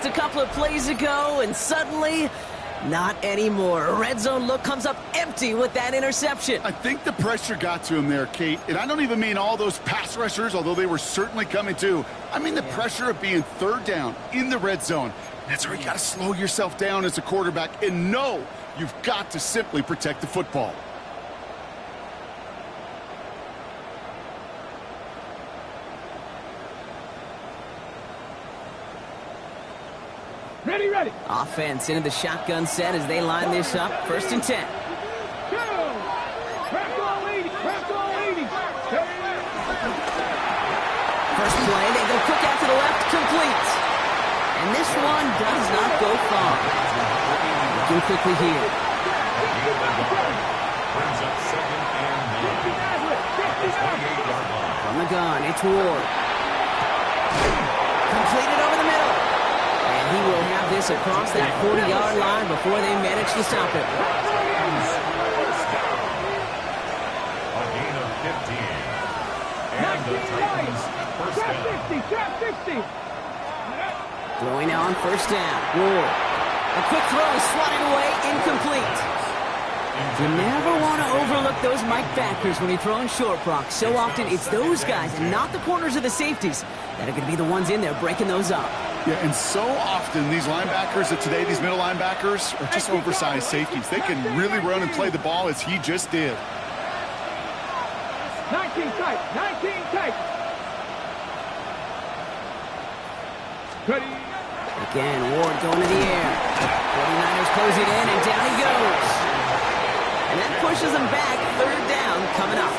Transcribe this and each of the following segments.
a couple of plays ago, and suddenly, not anymore. A red zone look comes up empty with that interception. I think the pressure got to him there, Kate. And I don't even mean all those pass rushers, although they were certainly coming too. I mean the pressure of being third down in the red zone. That's where you got to slow yourself down as a quarterback and know you've got to simply protect the football. Ready, ready. Offense into the shotgun set as they line this up. 1st and 10. Go. Crack all 80. Crack all 80. First play, they go quick out to the left, complete. And this one does not go far. Looking quickly here. Brings up 2nd and 9. From the gun, it's Ward. Completed over the middle. And he will have this across that 40-yard line before they manage to stop it. A gain of 15. And the Titans first down. Trap 60. Throwing now on 1st down. Ward. A quick throw is swatted away, incomplete. You never want to overlook those Mike backers when you're throwing short, Brock. So often it's those guys and not the corners or the safeties that are going to be the ones in there breaking those up. Yeah, and so often these linebackers of today, these middle linebackers, are just oversized safeties. They can really run and play the ball as he just did. 19 tight. 19 tight. Ready. Again, Ward going to the air. 49ers close it in, and down he goes. And that pushes them back. 3rd down coming up.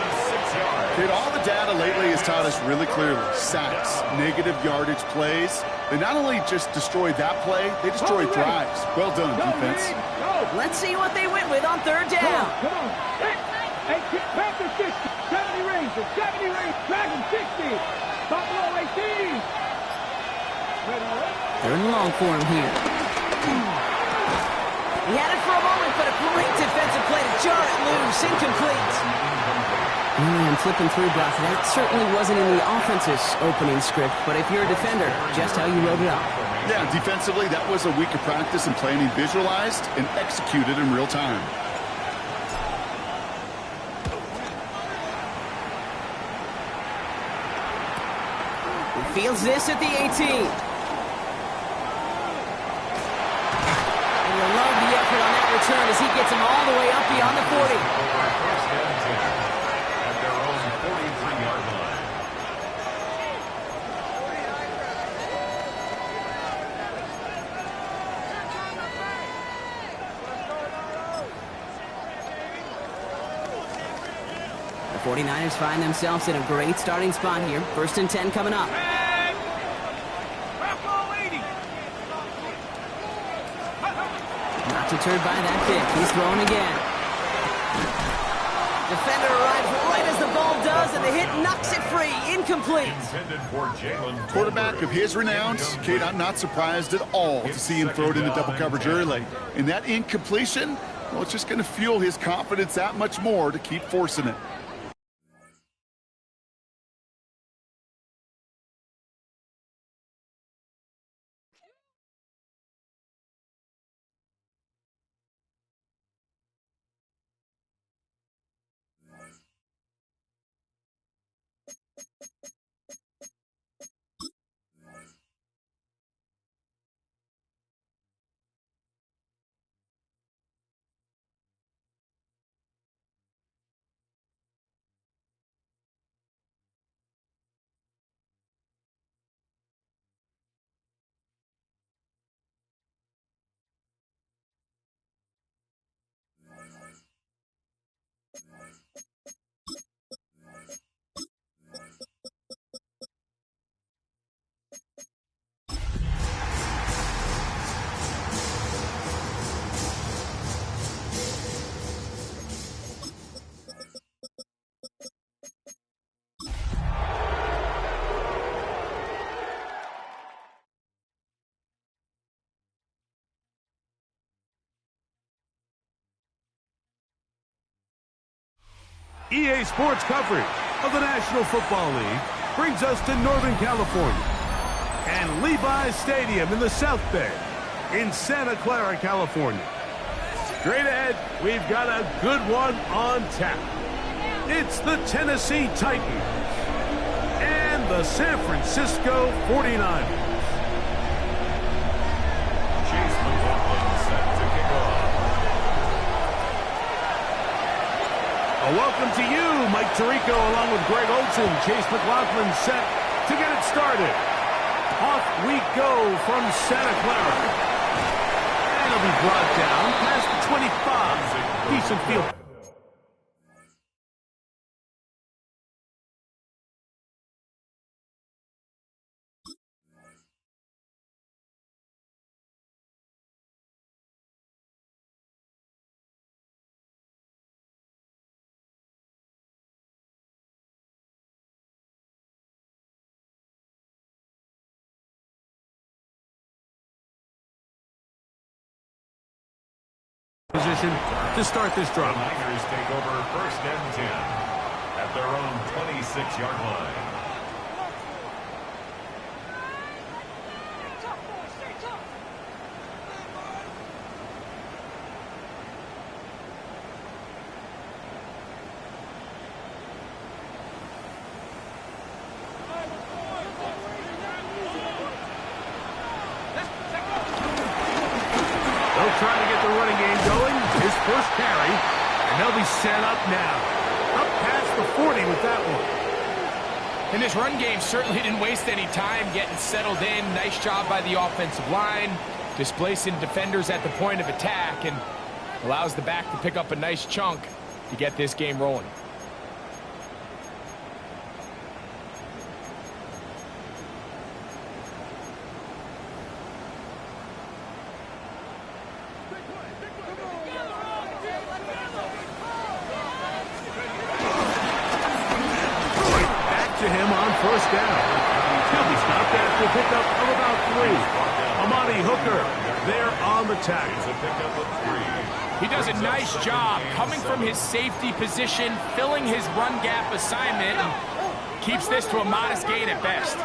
Kid, all the data lately has taught us really clearly. Sacks, negative yardage plays. They not only just destroy that play, they destroy drives. Well done, defense. Let's see what they went with on 3rd down. Come on. Hey, Panther 60. 70 Rangers. 70 Rangers. Dragon 60. Buffalo 18. Ready, ready. 3rd and long for him here. He had it for a moment, but a great defensive play to jar it loose. Incomplete. And flipping through, Brock, that certainly wasn't in the offense's opening script, but if you're a defender, just how you wrote it up. Yeah, defensively, that was a week of practice and planning visualized and executed in real time. He fields this at the 18. And you'll love the effort on that return as he gets him all the way up beyond the 40. First and 10. At their own 43-yard line. The 49ers find themselves in a great starting spot here. 1st and 10 coming up. Not deterred by that pick. He's throwing again. Defender arrives right as the ball does, and the hit knocks it free. Incomplete. Intended for Jalen. Quarterback of his renounce, Kate, I'm not surprised at all to see him throw it into double coverage early. And that incompletion, well, it's just going to fuel his confidence that much more to keep forcing it. EA Sports coverage of the National Football League brings us to Northern California. and Levi's Stadium in the South Bay in Santa Clara, California. Straight ahead, we've got a good one on tap. It's the Tennessee Titans and the San Francisco 49ers. Chase McLaughlin set to kick off. Welcome to you, Mike Tirico, along with Greg Olson. Chase McLaughlin set to get it started. Off we go from Santa Clara. And it'll be brought down past the 25. Decent field. Position to start this drive. The Niners take over first and 10 at their own 26-yard line. Trying to get the running game going. His first carry, and they'll be set up now. Up past the 40 with that one. And this run game certainly didn't waste any time getting settled in. Nice job by the offensive line, displacing defenders at the point of attack, and allows the back to pick up a nice chunk to get this game rolling. First down. He'll be stopped after a pickup of about 3. Amani Hooker there on the tackle. He does a nice job coming from his safety position, filling his run gap assignment, and keeps this to a modest gain at best.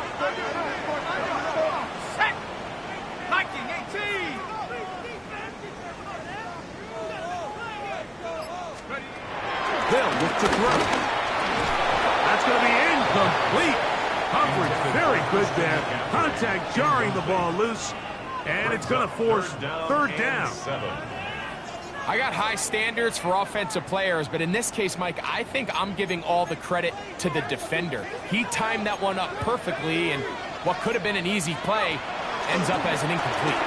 Hill with the throw. That's going to be incomplete. Coverage very good there. Contact jarring the ball loose. And it's going to force third down. I got high standards for offensive players, but in this case, Mike, I think I'm giving all the credit to the defender. He timed that one up perfectly, and what could have been an easy play ends up as an incomplete.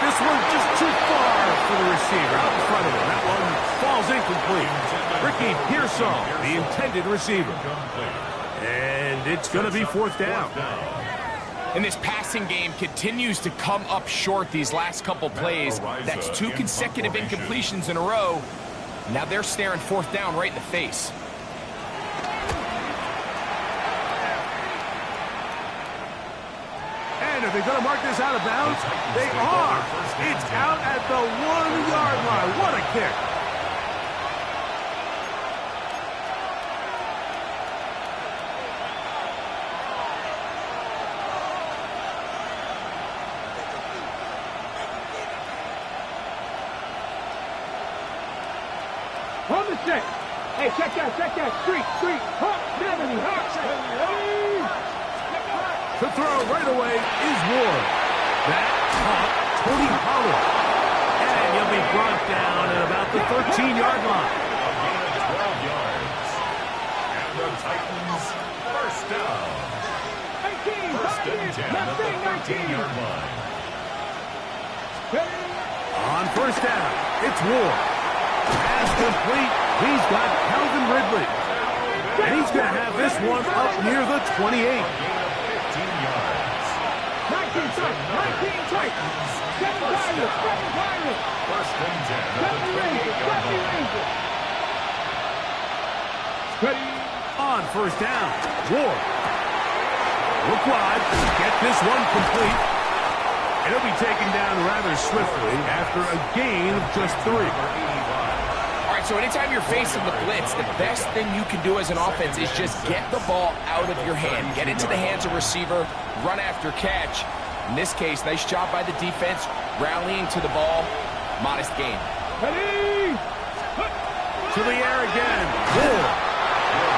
This one's just too far for the receiver out in front of him. That one falls incomplete. Ricky Pearsall, the intended receiver. And it's going to be fourth down. And this passing game continues to come up short these last couple plays. That's 2 consecutive incompletions in a row. Now they're staring fourth down right in the face. And are they going to mark this out of bounds? They are. It's out at the 1-yard line. What a kick. On the set. Hey, check that. Street. Hawk, 70, Hawk, 70. To throw right away is Ward. That caught Tony Pollard. And he'll be brought down at about the 13-yard line. A gain of 12 yards. And the Titans first down. 18, First and 10 at the 13-yard line. On first down, it's Ward. Pass complete. He's got Calvin Ridley. And he's going to have this one up near the 28. 15 yards. 19 Titans. 7 Pirates. First and 10 at the 28-yard line. Ready. On first down, Ward. Look wide. Get this one complete. It'll be taken down rather swiftly after a gain of just 3. So anytime you're facing the blitz, the best thing you can do as an offense is just get the ball out of your hand. Get into the hands of receiver, run after catch. In this case, nice job by the defense, rallying to the ball. Modest gain. Ready? To the air again. Ward.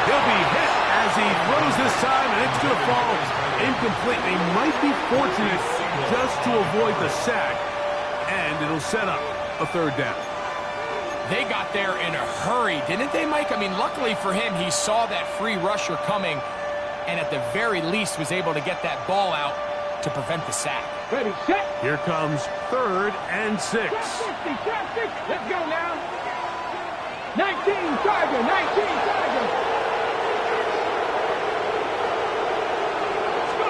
He'll be hit as he throws this time, and it's going to fall incomplete. They might be fortunate just to avoid the sack, and it'll set up a third down. They got there in a hurry, didn't they, Mike? I mean, luckily for him, he saw that free rusher coming, and at the very least was able to get that ball out to prevent the sack. Ready, set. Here comes 3rd and 6. Trap 60, trap 60. Let's go now. 19 Charger, 19 Charger. Let's go.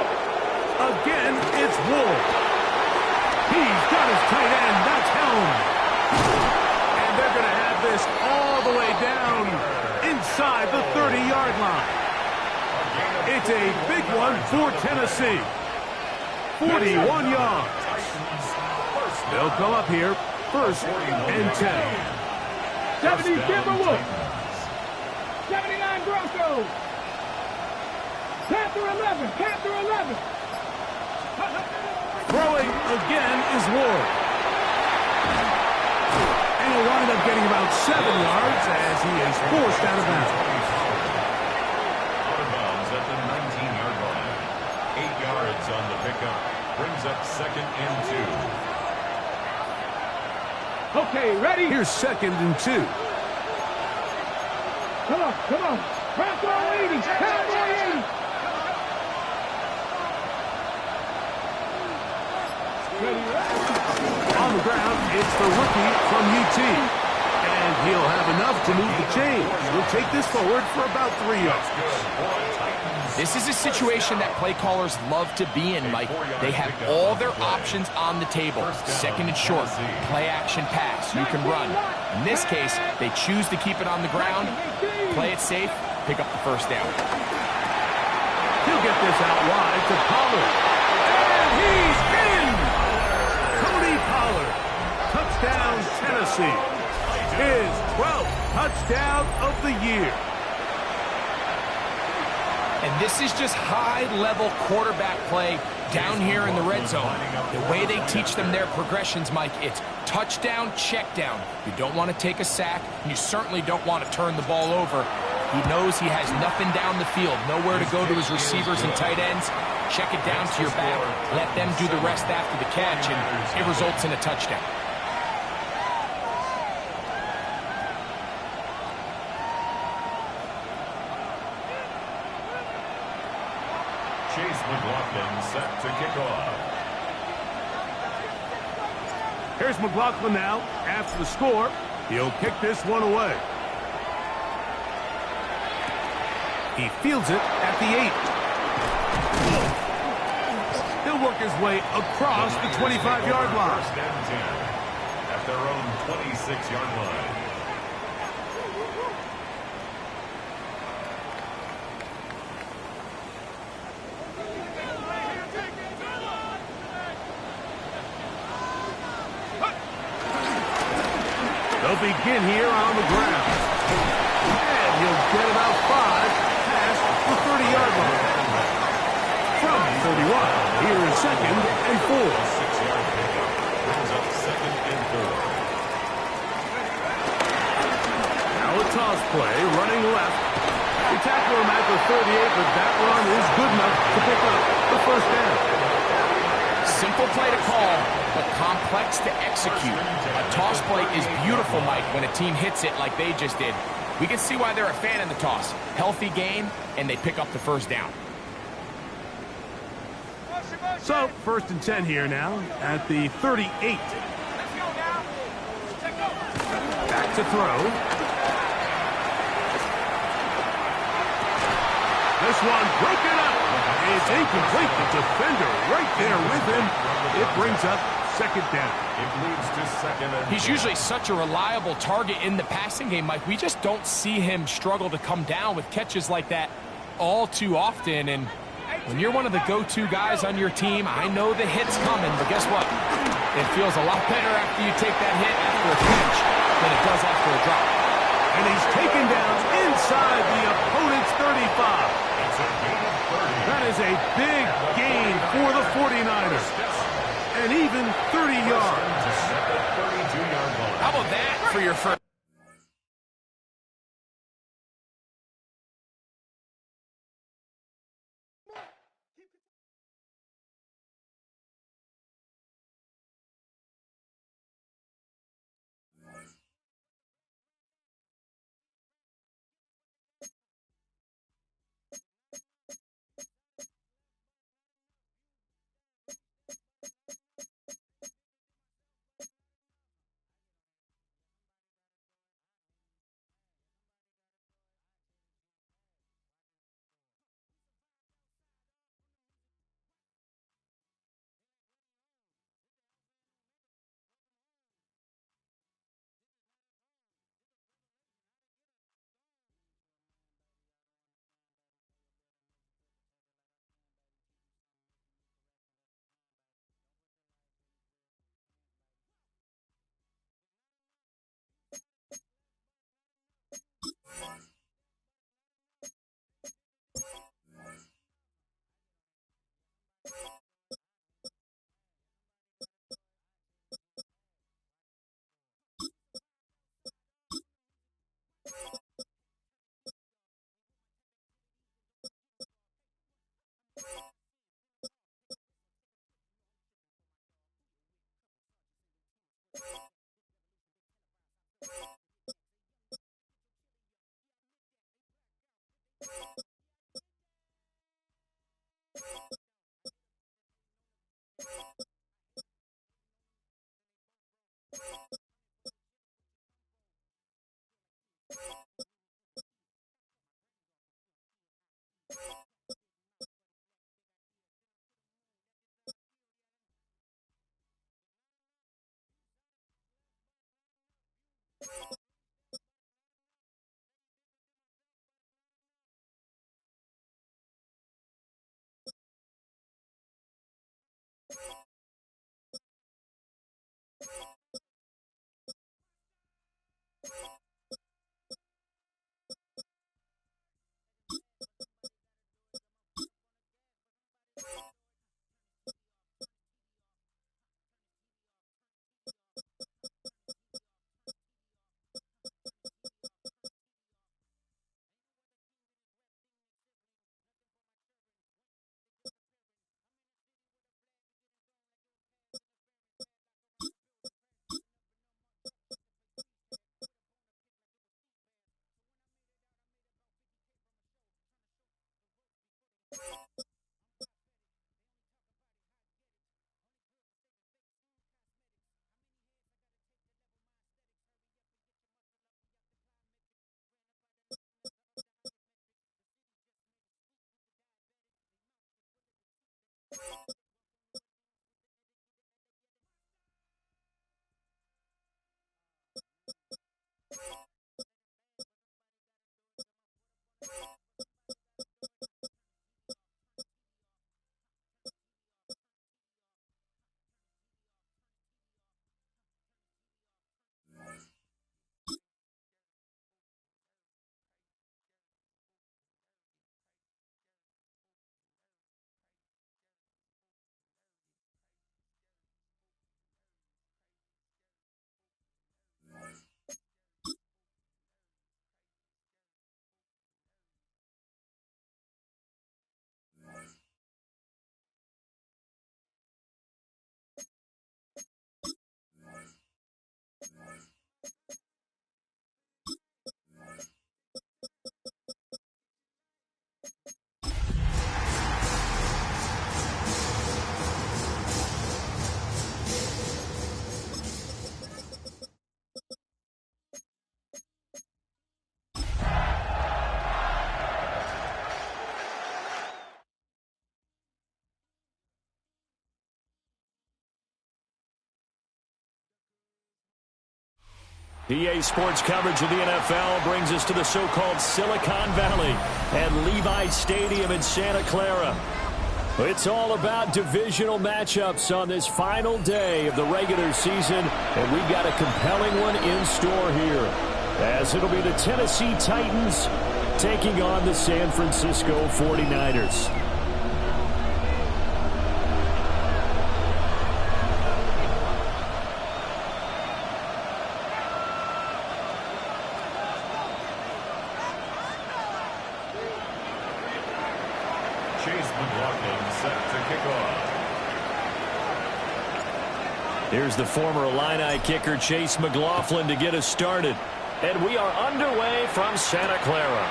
Again, it's Ward. He's got his tight end. That's Helm. And they're going to have this all the way down inside the 30-yard line. It's a big one for Tennessee. 41 yards. They'll come up here, 1st and 10. 70 Timberwolves. 79 Broncos. Panther 11, Panther 11. Throwing again is Ward. And he'll wind up getting about 7 yards as he is forced out of bounds. Out of bounds at the 19-yard line. 8 yards on the pickup. Brings up 2nd and 2. Okay, ready? Here's 2nd and 2. Come on, come on. Cowboy 80, Cowboy 80. Ready, On the ground, it's the rookie from UT. And he'll have enough to move the chains. He'll take this forward for about 3 yards. This is a situation that play callers love to be in, Mike. They have all their options on the table. 2nd and short, play action pass, you can run. In this case, they choose to keep it on the ground, play it safe, pick up the 1st down. He'll get this out wide to Pollard. And he's in! Tony Pollard. Touchdown, Tennessee. His 12th touchdown of the year. And this is just high-level quarterback play down here in the red zone. The way they teach them their progressions, Mike, it's touchdown, check down. You don't want to take a sack, and you certainly don't want to turn the ball over. He knows he has nothing down the field, nowhere to go to his receivers and tight ends. Check it down to your back, let them do the rest after the catch, and it results in a touchdown. Chase McLaughlin set to kick off. Here's McLaughlin now. After the score, he'll kick this one away. He fields it at the 8. He'll work his way across the 25-yard line. 1st and 10 at their own 26-yard line. They'll begin here on the ground. And he'll get about 5 past the 30-yard line. From 31, here is 2nd and 4. 6-yard pickup brings up 2nd and 4. Now a toss play, running left. They tackle him at the 38, but that run is good enough to pick up the 1st down. Simple play to call, but complex to execute. A toss play is beautiful, Mike, when a team hits it like they just did. We can see why they're a fan of the toss. Healthy gain, and they pick up the 1st down. So, 1st and 10 here now at the 38. Back to throw. This one broken up. It's incomplete. The defender right there with him. It brings up 2nd down. It leads to 2nd and 10. He's usually such a reliable target in the passing game, Mike. We just don't see him struggle to come down with catches like that all too often. And when you're one of the go-to guys on your team, I know the hit's coming, but guess what? It feels a lot better after you take that hit after a catch than it does after a drop. And he's taken down inside the opponent's 35. It's a gain of 30. That is a big gain for the 49ers. And even 30 yards. To set the 32-yard line. How about that for your first? EA Sports coverage of the NFL brings us to the so-called Silicon Valley at Levi Stadium in Santa Clara. It's all about divisional matchups on this final day of the regular season, and we've got a compelling one in store here. as it'll be the Tennessee Titans taking on the San Francisco 49ers. Chase McLaughlin set to kick off. Here's the former Illini kicker Chase McLaughlin to get us started. And we are underway from Santa Clara.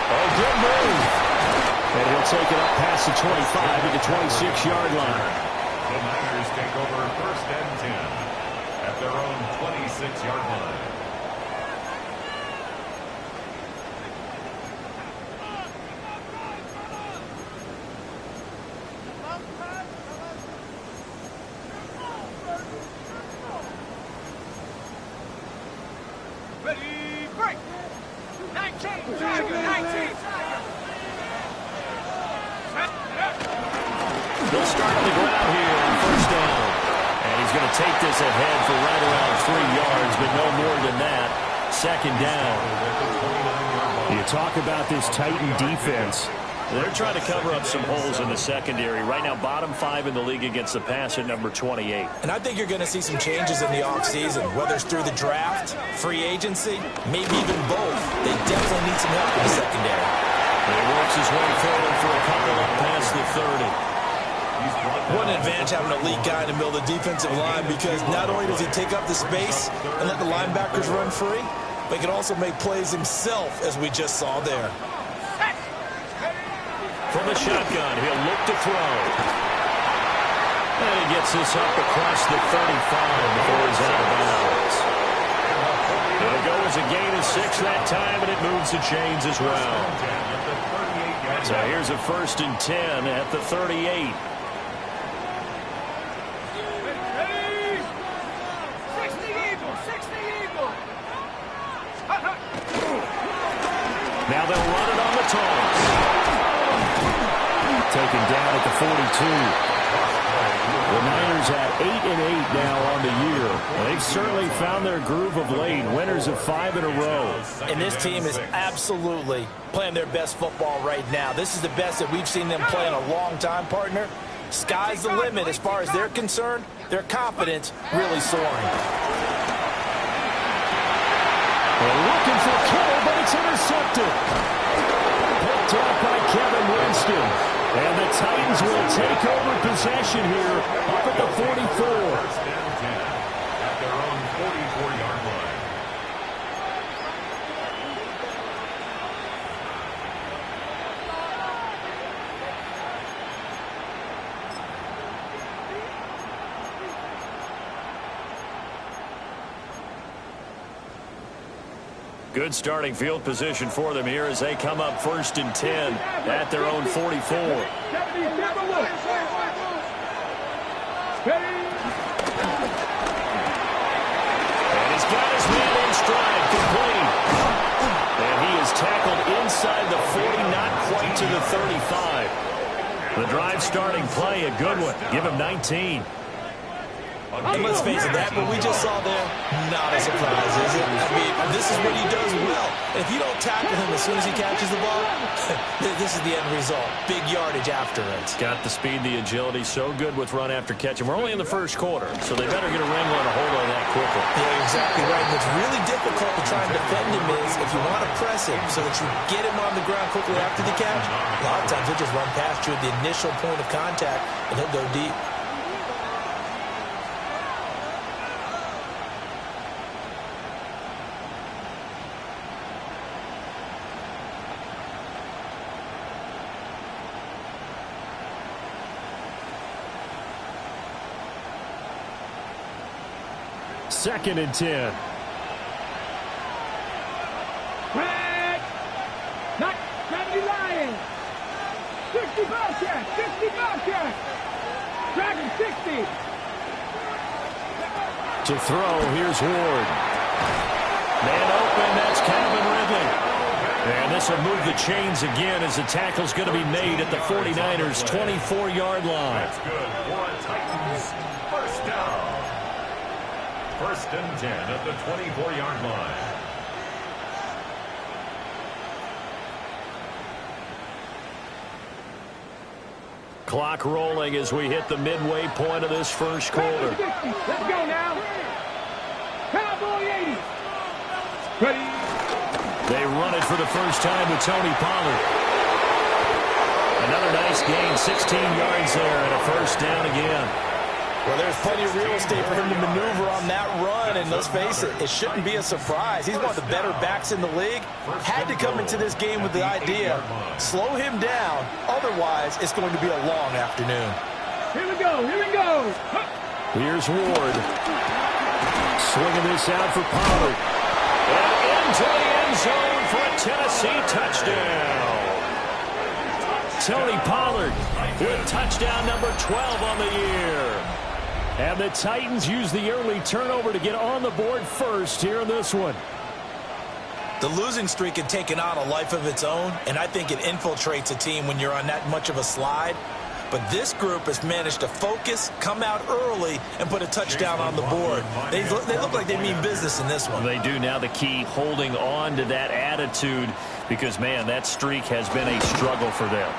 Oh, good move. And he'll take it up past the 25 at the 26-yard line. The Niners take over 1st and 10 at their own 26-yard line. Ready, break! 19, Tiger, 19! They'll start on the ground here on 1st down. And he's going to take this ahead for right around 3 yards, but no more than that. 2nd down. You talk about this Titan defense. They're trying to cover up some holes in the secondary. Right now, bottom 5 in the league against the pass at number 28. And I think you're going to see some changes in the offseason, whether it's through the draft, free agency, maybe even both. They definitely need some help in the secondary. He works his way forward for a couple up past the 30. What an advantage having an elite guy in the middle of the defensive line, because not only does he take up the space and let the linebackers run free, but he can also make plays himself, as we just saw there. From the shotgun, he'll look to throw. And he gets this up across the 35 before he's out of bounds. It'll go as a gain of 6 that time, and it moves the chains as well. So here's a 1st and 10 at the 38. Now they'll run it on the toss. Taken down at the 42. The Niners at 8-8 now on the year. Well, they've certainly found their groove of late. Winners of 5 in a row. And this team is absolutely playing their best football right now. This is the best that we've seen them play in a long time, partner. Sky's the limit as far as they're concerned. Their confidence really soaring. They're looking for Kittle, but it's intercepted. Picked off by Kevin Winston. And the Titans will take over possession here up at the 44. 1st and 10 at their own 44-yard line. Good starting field position for them here as they come up 1st and 10 at their own 44. And he's got his man in stride, complete. And he is tackled inside the 40, not quite to the 35. The drive starting play, a good one. Give him 19. And let's face it, that what we just saw there, not a surprise, is it? I mean, this is what he does well. If you don't tackle him as soon as he catches the ball, this is the end result. Big yardage after it. Got the speed, the agility, so good with run after catch. And we're only in the 1st quarter, so they better get a wrangle and a hold on that quickly. Yeah, exactly right. And what's really difficult to try and defend him is if you want to press him so that you get him on the ground quickly after the catch, a lot of times he'll just run past you at the initial point of contact, and he'll go deep. Second and 10. Red. Not 70 Lions. 60 Bobcats. 60 Bobcats. Dragon 60. To throw, here's Ward. Man open, that's Calvin Ridley. And this will move the chains again as the tackle's going to be made at the 49ers' 24-yard line. That's good for a Titans 1st down. First and 10 at the 24-yard line. Clock rolling as we hit the midway point of this first quarter. Let's go now. Cowboy 80. Ready. They run it for the first time with Tony Pollard. Another nice gain, 16 yards there, and a first down again. Well, there's plenty of real estate for him to maneuver on that run, and let's face it, it shouldn't be a surprise. He's one of the better backs in the league. Had to come into this game with the idea, slow him down, otherwise it's going to be a long afternoon. Here we go, here we go. Here's Ward. Swinging this out for Pollard. And into the end zone for a Tennessee touchdown. Tony Pollard with touchdown number 12 on the year. And the Titans use the early turnover to get on the board first here in this one. The losing streak had taken on a life of its own, and I think it infiltrates a team when you're on that much of a slide. But this group has managed to focus, come out early, and put a touchdown on the board. They look like they mean business in this one. They do. Now the key, holding on to that attitude, because, man, that streak has been a struggle for them.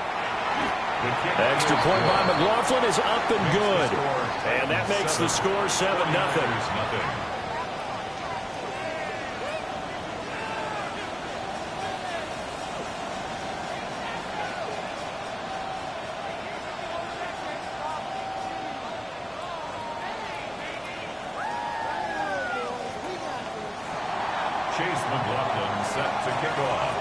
Extra point by McLaughlin is up and good. And that makes the score 7-0. Chase McLaughlin set to kick off.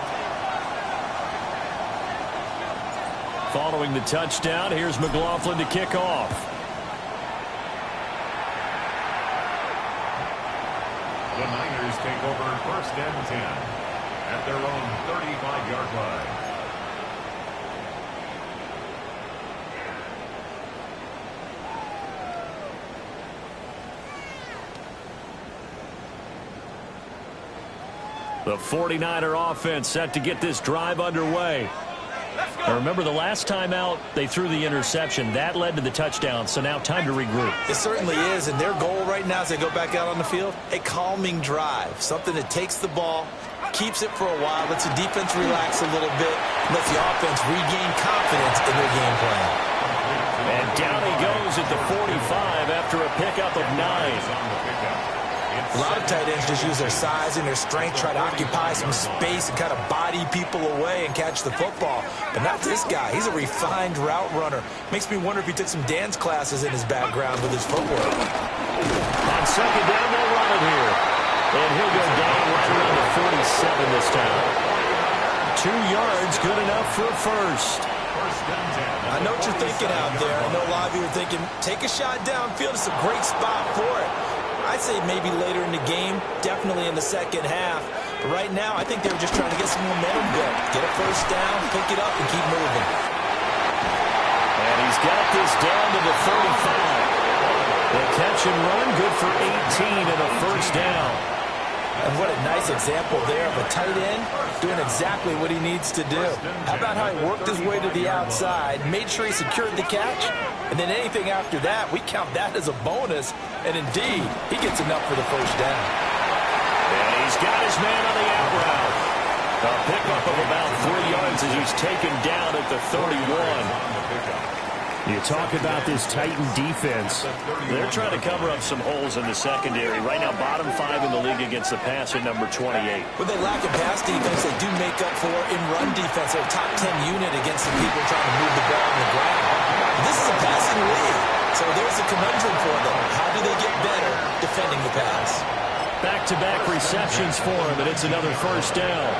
Following the touchdown, here's McLaughlin to kick off. The Niners take over first and 10 at their own 35-yard line. The 49er offense set to get this drive underway. Now remember, the last time out, they threw the interception. That led to the touchdown, so now time to regroup. It certainly is, and their goal right now as they go back out on the field, a calming drive, something that takes the ball, keeps it for a while, lets the defense relax a little bit, and lets the offense regain confidence in their game plan. And down he goes at the 45 after a pickup of 9. A lot of tight ends just use their size and their strength, try to occupy some space and kind of body people away and catch the football. But not this guy. He's a refined route runner. Makes me wonder if he took some dance classes in his background with his footwork. On second down, they'll run it here. And he'll go down right around the 47 this time. 2 yards, good enough for a first. I know what you're thinking out there. I know a lot of you are thinking, take a shot downfield. It's a great spot for it. I'd say maybe later in the game, definitely in the second half. But right now, I think they were just trying to get some momentum built. Get a first down, pick it up, and keep moving. And he's got this down to the 35. The catch and run, good for 18 and a first down. And what a nice example there of a tight end doing exactly what he needs to do. How about how he worked his way to the outside, made sure he secured the catch, and then anything after that, we count that as a bonus. And indeed, he gets enough for the first down. And he's got his man on the out route. A pickup of about 3 yards as he's taken down at the 31. You talk about this Titan defense. They're trying to cover up some holes in the secondary. Right now, bottom 5 in the league against the pass at number 28. When they lack in pass defense, they do make up for in run defense. They're a top 10 unit against the people trying to move the ball on the ground. This is a passing league, so there's a conundrum for them. How do they get better defending the pass? Back-to-back receptions for him, and it's another first down.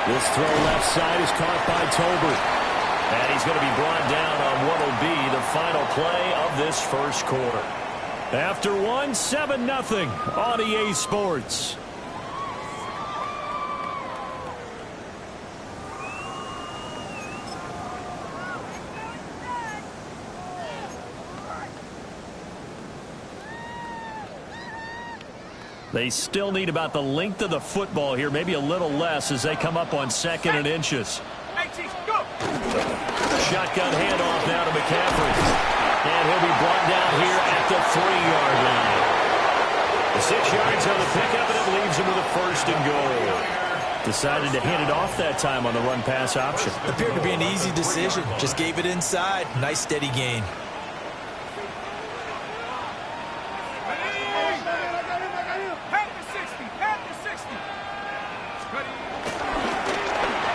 This throw left side is caught by Tolbert. And he's going to be brought down on what will be the final play of this first quarter. After 7-0 on EA Sports. They still need about the length of the football here, maybe a little less as they come up on 2nd and inches. Shotgun handoff now to McCaffrey. And he'll be brought down here at the 3-yard line. The 6 yards on the pickup, and it leaves him with a 1st and goal. Decided to hand it off that time on the run-pass option. Appeared to be an easy decision. Just gave it inside. Nice steady gain.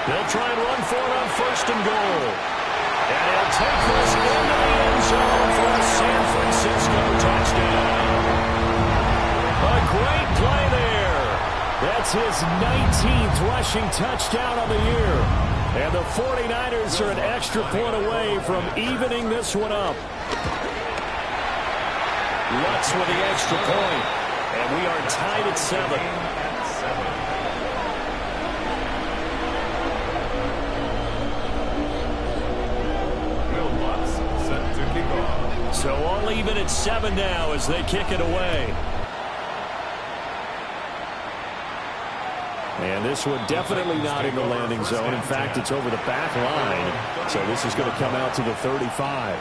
They'll try and run for it on 1st and goal. And he'll take this into the end zone for a San Francisco touchdown. A great play there. That's his 19th rushing touchdown of the year. And the 49ers are an extra point away from evening this one up. Lutz with the extra point. And we are tied at 7. So all even at 7 now as they kick it away. And this one definitely not in the landing zone. In fact, it's over the back line. So this is going to come out to the 35.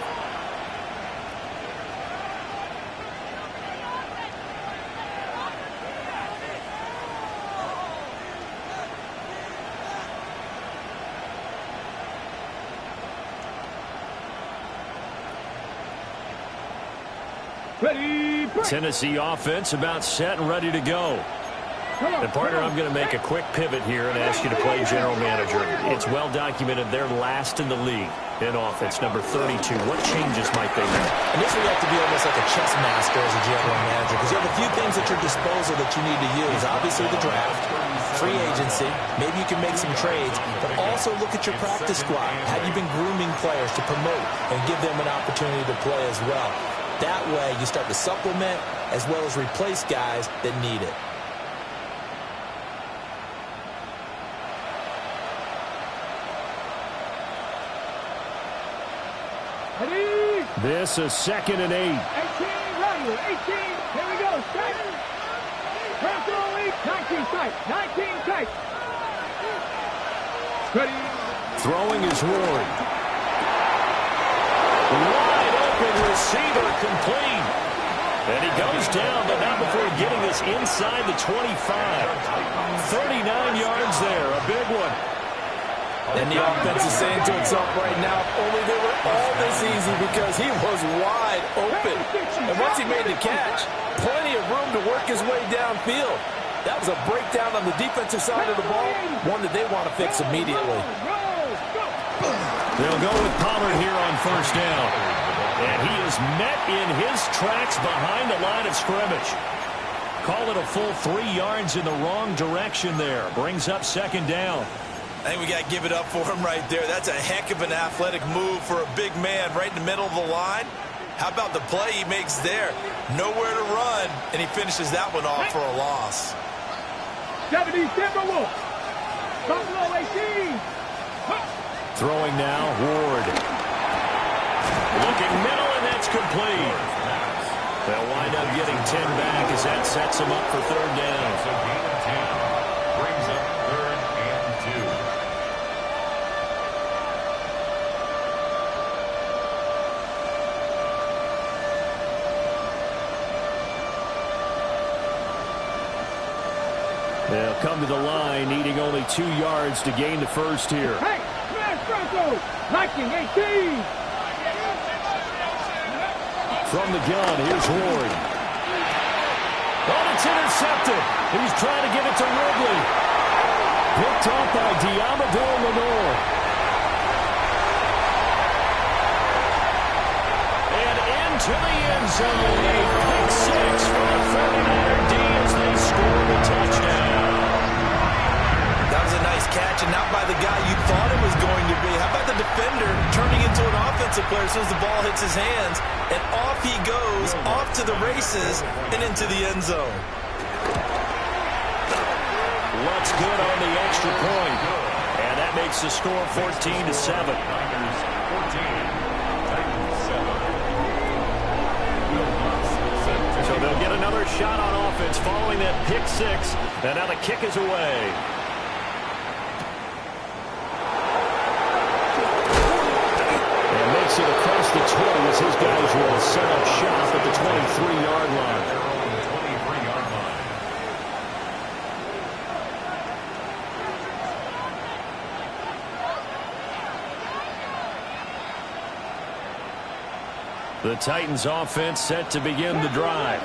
Ready, break. Tennessee offense about set and ready to go. And partner, I'm going to make a quick pivot here and ask you to play general manager. It's well documented they're last in the league in offense, number 32. What changes might they make? And this would have to be almost like a chess master as a general manager, because you have a few things at your disposal that you need to use. Obviously the draft, free agency, maybe you can make some trades, but also look at your practice squad. Have you been grooming players to promote and give them an opportunity to play as well? That way you start to supplement as well as replace guys that need it. Ready? This is 2nd and 8. 18, ready, 18, here we go, set. Personal lead, 19 tight, 19 tight. Ready. Throwing is Ward. Wide open receiver complete. And he goes down, but not before getting this inside the 25. 39 yards there, a big one. And the offense is saying to itself right now, only they were all this easy because he was wide open. And once he made the catch, plenty of room to work his way downfield. That was a breakdown on the defensive side of the ball, one that they want to fix immediately. They'll go with Pollard here on 1st down. And he is met in his tracks behind the line of scrimmage. Call it a full 3 yards in the wrong direction there. Brings up 2nd down. I think we got to give it up for him right there. That's a heck of an athletic move for a big man right in the middle of the line. How about the play he makes there? Nowhere to run, and he finishes that one off for a loss. 70 Timberwolves. Buffalo 18. Throwing now, Ward. Looking middle, and that's complete. They'll wind up getting 10 back as that sets them up for 3rd down. So gain of 10 brings up 3rd and 2. They'll come to the line, needing only 2 yards to gain the 1st here. Hey, smash Broncos. Viking 18. From the gun, here's Ward. Oh, it's intercepted. He's trying to get it to Ridley. Picked off by Diamador Lenore. And into the end zone. A pick 6 for the 49er D as they score the touchdown. That was a nice catch, and not by the guy you thought it was going to be. How about the defender turning into an offensive player as soon as the ball hits his hands? And off he goes, off to the races, and into the end zone. Lutz good on the extra point. And that makes the score 14-7. Niners 14, Titans 7. So they'll get another another shot on offense following that pick six. And now the kick is away. And makes it across the 20 as his guys will set up shop at the 23-yard line. The Titans offense set to begin the drive.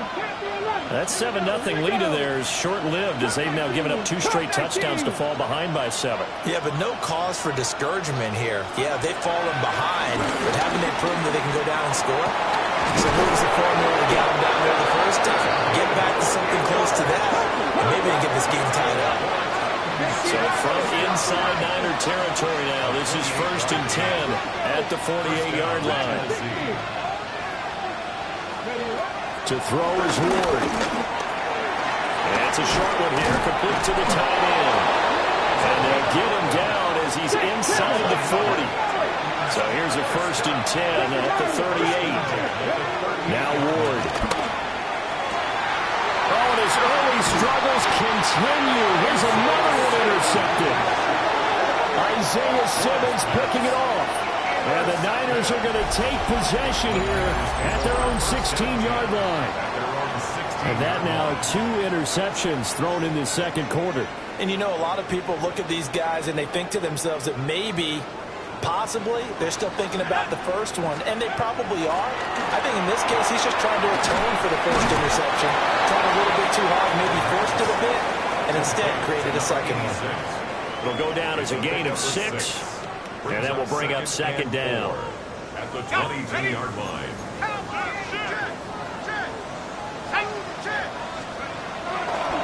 That 7-0 lead of theirs short-lived as they've now given up 2 straight touchdowns to fall behind by 7. Yeah, but no cause for discouragement here. Yeah, they've fallen behind, but haven't they proven that they can go down and score? So what was the formula to get them down there the first time? Get back to something close to that, and maybe they get this game tied up. So from inside Niner territory now, this is 1st and 10 at the 48-yard line. To throw is Ward. And it's a short one here, complete to the tight end. And they'll get him down as he's inside the 40. So here's a 1st and 10 at the 38. Now Ward. Oh, and his early struggles continue. Here's another one intercepted. Isaiah Simmons picking it off. And the Niners are going to take possession here at their own 16-yard line. And that now 2 interceptions thrown in the second quarter. And you know, a lot of people look at these guys and they think to themselves that maybe, possibly, they're still thinking about the first one. And they probably are. I think in this case, he's just trying to atone for the first interception. Trying a little bit too hard, maybe forced it a bit, and instead created a second one. It'll go down as a gain of 6. And that will bring up 2nd down. At the 22-yard line.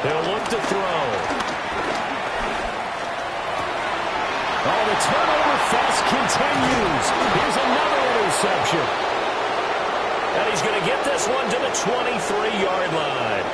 They'll look to throw. Oh, the turnover fest continues. Here's another interception. And he's going to get this one to the 23-yard line.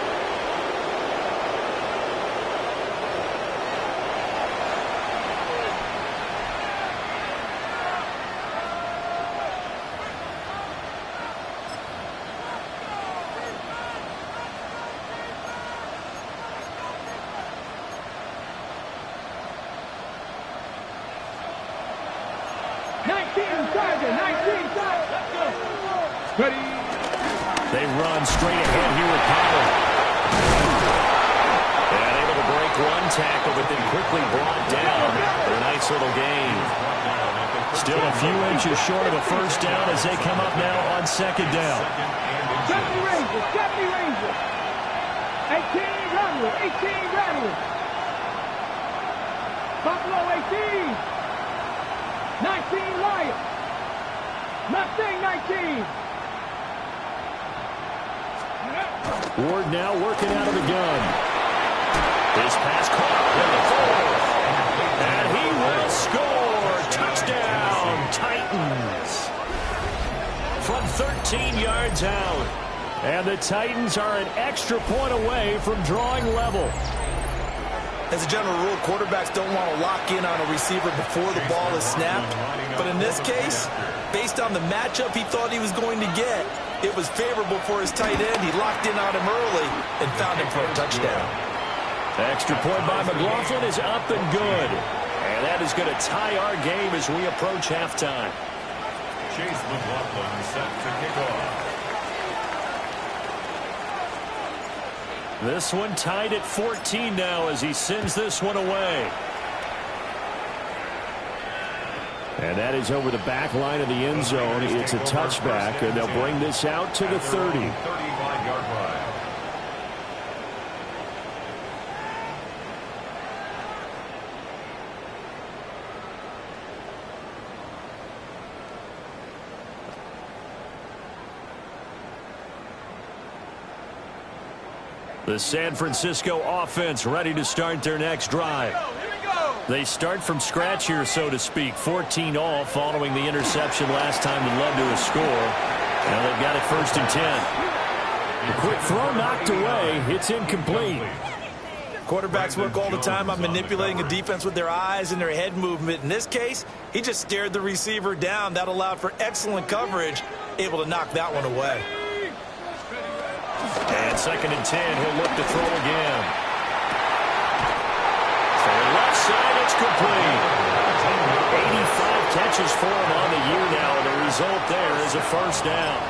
They run straight ahead here with Power. And able to break one tackle, but then quickly brought down for a nice little gain. Still a few inches short of a first down as they come up now on 2nd down. 70 Rangers, 70 Rangers. 18 Rattlers, 18 Rattlers. Buffalo 18. 19 Lions. Mustang 19. Ward now working out of the gun. His pass caught with the 4. And he will score. Touchdown, Titans. From 13 yards out. And the Titans are an extra point away from drawing level. As a general rule, quarterbacks don't want to lock in on a receiver before the ball is snapped. But in this case, based on the matchup he thought he was going to get, it was favorable for his tight end. He locked in on him early and found him for a touchdown. The extra point by McLaughlin is up and good. And that is going to tie our game as we approach halftime. Chase McLaughlin set to kick off. This one tied at 14 now as he sends this one away. And that is over the back line of the end zone. It's a touchback, and they'll bring this out to the 30. 35-yard line. The San Francisco offense ready to start their next drive. They start from scratch here, so to speak. 14 all following the interception last time that led to a score. Now they've got it 1st and 10. A quick throw knocked away. It's incomplete. Quarterbacks work all the time on manipulating a defense with their eyes and their head movement. In this case, he just stared the receiver down. That allowed for excellent coverage, able to knock that one away. And 2nd and 10, he'll look to throw again. For left side, it's complete. 85 catches for him on the year now, and the result there is a first down.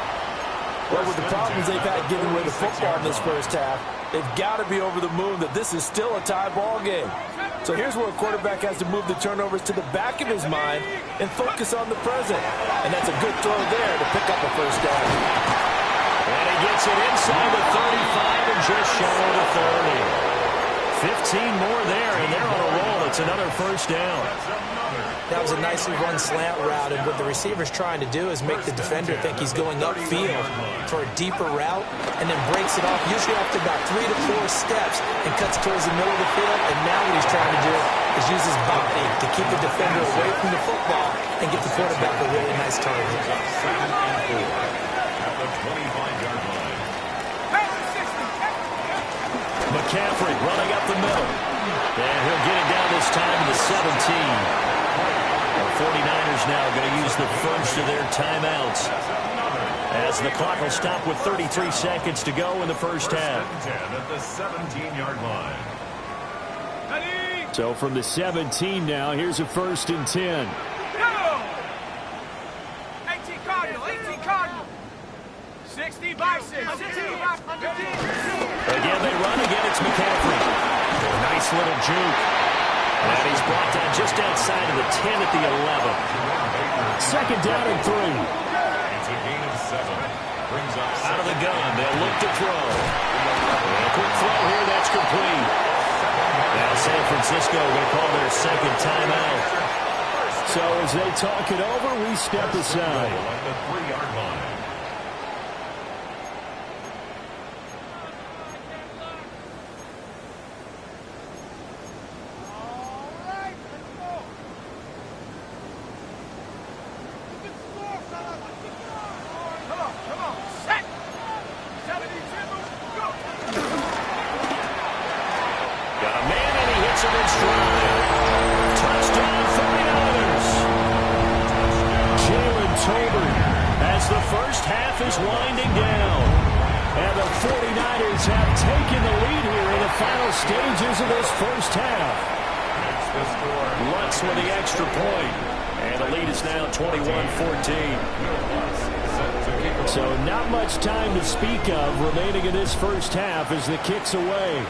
Well, with the problems they've had giving away the football in this first half, they've got to be over the moon that this is still a tie ball game. So here's where a quarterback has to move the turnovers to the back of his mind and focus on the present. And that's a good throw there to pick up a first down. And he gets it inside the 35 and just shy of the 30. 15 more there, and they're on a roll. It's another first down. That was a nicely run slant route, and what the receiver's trying to do is make the defender think he's going upfield for a deeper route, and then breaks it off, usually after about 3 to 4 steps, and cuts towards the middle of the field. And now what he's trying to do is use his body to keep the defender away from the football and get the quarterback a really nice target. At the 25-yard line. McCaffrey running up the middle. And he'll get it down this time to the 17. The 49ers now going to use the first of their timeouts, as the clock will stop with 33 seconds to go in the first half. At the 17-yard line. So from the 17 now, here's a 1st and 10. 18 Cardinal, 18 Cardinal. 60 by 6. Again, they run. Again, it's McCaffrey. Nice little juke. And he's brought down just outside of the 10 at the 11. 2nd down and 3. It's a gain of 7. Brings up Out of the gun, they'll look to throw. And a quick throw here, that's complete. Now San Francisco going to call their 2nd timeout. So as they talk it over, we step aside. at the 3-yard line. Is winding down, and the 49ers have taken the lead here in the final stages of this first half. Lutz with the extra point, and the lead is now 21-14. So not much time to speak of remaining in this first half as the kick's away.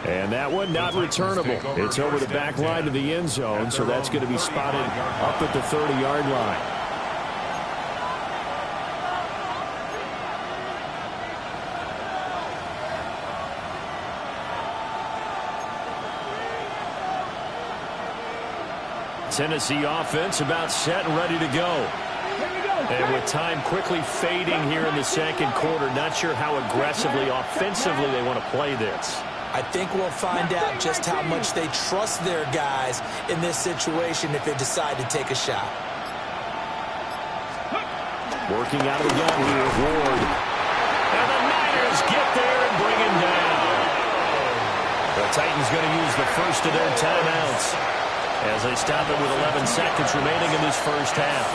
And that one not returnable. It's over the back line of the end zone, so that's going to be spotted up at the 30-yard line. Tennessee offense about set and ready to go. And with time quickly fading here in the second quarter, not sure how aggressively, offensively they want to play this. I think we'll find out just how much they trust their guys in this situation if they decide to take a shot. Working out of the gun here, Ward. And the Niners get there and bring him down. The Titans going to use the first of their timeouts as they stop it with 11 seconds remaining in this first half.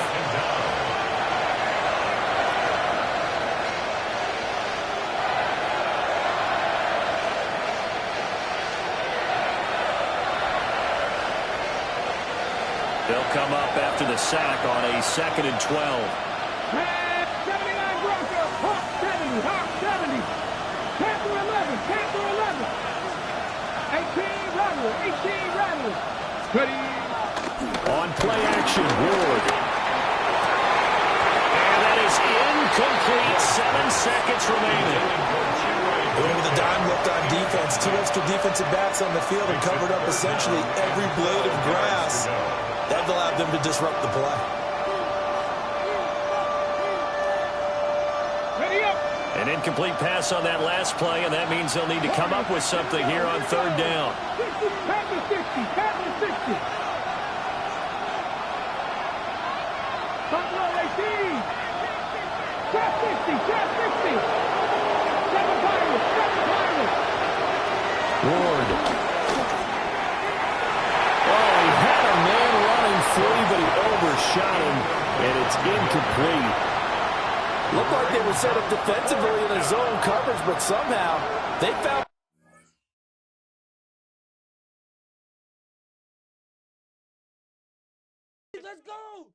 They'll come up after the sack on a 2nd and 12. 79 Broncos, Hawk 70, Hawk 70. Panther 11, Panther 11. 18 Rattler, 18 Rattler. Ready. On play action, Ward. And that is incomplete. 7 seconds remaining. Going with the dime looked on defense. 2 extra defensive backs on the field and covered up essentially every blade of grass. That allowed them to disrupt the play. Ready up. An incomplete pass on that last play, and that means they'll need to come up with something here on 3rd down. 60, Panther 60, Panther 60. Buffalo 18. Trap 60, Trap 60. 7 Pirates, 7 Pirates. Ward. Oh, he had a man running free, but he overshot him, and it's incomplete. Looked like they were set up defensively in a zone coverage, but somehow they found... Let's go!